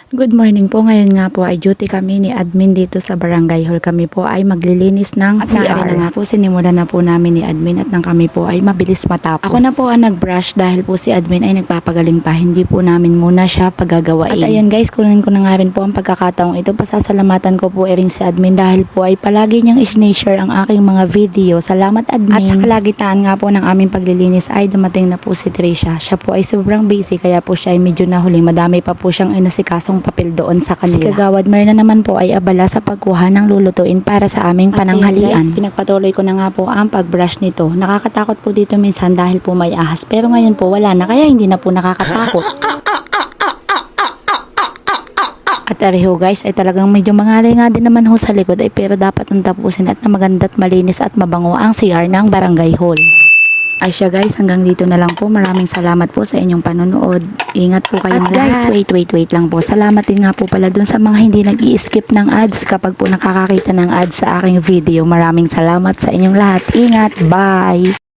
Good morning po. Ngayon nga po ay duty kami ni admin dito sa barangay hall. Kami po ay maglilinis ng CR. Na nga po sinimulan na po namin ni admin at nang kami po ay mabilis matapos. Ako na po ang nag-brush dahil po si admin ay nagpapagaling pa. Hindi po namin muna siya pagagawain. At ayun guys, kunin ko na nga rin po ang pagkakataong ito. Pasasalamatan ko po rin si admin dahil po ay palagi niyang i-share ang aking mga video. Salamat admin. At sa kalagitaan nga po ng aming paglilinis ay dumating na po si Trisha. Siya po ay sobrang busy kaya po siya ay medyo nahuli. Madami pa po siyang inasikasong papel doon sa kanila. Si Kagawad Mer na naman po ay abala sa pagkuha ng lulutuin para sa aming pananghalian. Guys, pinagpatuloy ko na nga po ang pagbrush nito. Nakakatakot po dito minsan dahil po may ahas. Pero ngayon po wala na kaya hindi na po nakakatakot. At ariho guys ay talagang medyo mangalay nga din naman ho sa likod ay pero dapat nang tapusin at na maganda't malinis at mabango ang CR ng barangay hall. Ay siya guys, hanggang dito na lang po. Maraming salamat po sa inyong panonood. Ingat po kayong lahat. Guys, wait lang po. Salamat din nga po pala dun sa mga hindi nag-i-skip ng ads kapag po nakakakita ng ads sa aking video. Maraming salamat sa inyong lahat. Ingat, bye!